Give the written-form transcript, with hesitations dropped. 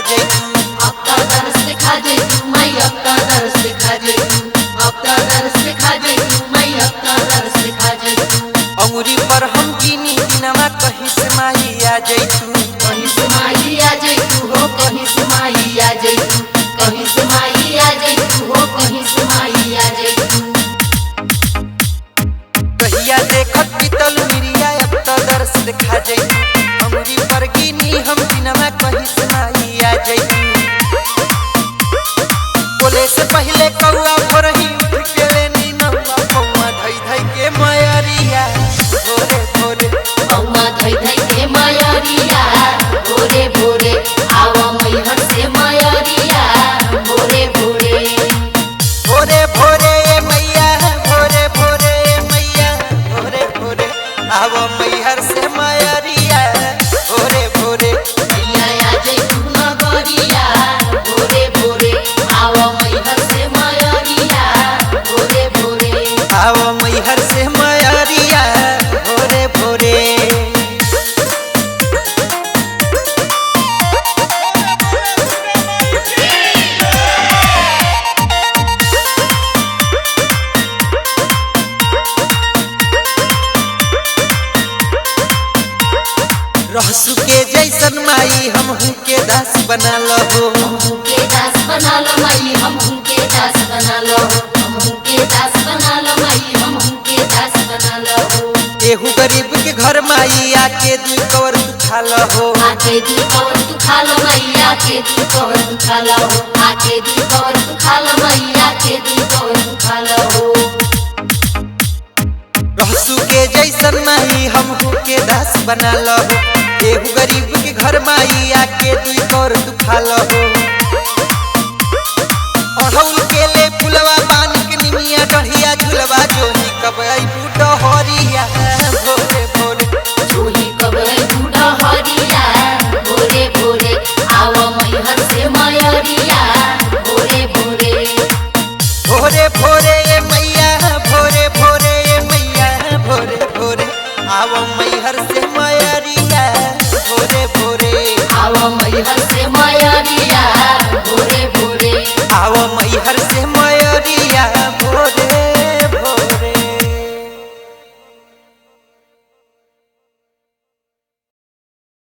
जाई तू, अब तो दर्श दिखा दे तू माई, अब तो दर्श दिखा दे तू, अब तो दर्श दिखा दे तू माई, अब तो दर्श दिखा दे तू। अंगुरी पर हम गिनी दिनवा कहीं से माई आ जाई तू, कहीं से माई आ जाई तू हो, कहीं से माई आ जाई तू, कहीं से माई आ जाई तू हो, कहीं से माई आ जाई तू। कहिया देखत बीतल मिरिया अब तो दर्श दिखा जाई तू, अंगुरी पर गिनी हम दिनवा कहीं से माई आ जाई तू। बोले से पहले कौआ भोरही उठ के लेनी नौआ पौआ धई धई के मयरिया भोरे भोरे, पौआ धई धई के मयरिया भोरे भोरे, आवा मैहर से मयरिया भोरे भोरे। भोरे भोरे मैया भोरे भोरे मैया भोरे भोरे, आवो मैहर से मयरिया भोरे भोरे, मैया आ जाई तू नगरिया भोरे भोरे, आवा मैहर से मयरिया भोरे भोरे। आवो मैहर से मयरिया भोरे भोरे। रहसु के जैसन माई हमहू के दास बना लहो, हमहू के दास बना लो माई, हमहू के दास बना लो, हमहू के दास बना लो माई, हमहू के दास बना लो। एहू गरीब के घर माई आके दुई कवर तू खा लहो, आके दी कवर तू खा लो माई, आके दी कवर तू खा लो, आके दी कवर तू खा लो माई, आके दी कवर तू खा लो। रहसु के जैसन माई हमहू के दास बना लहो, एहू गरीब के घर माई आके दुई कवर तू खा लहो।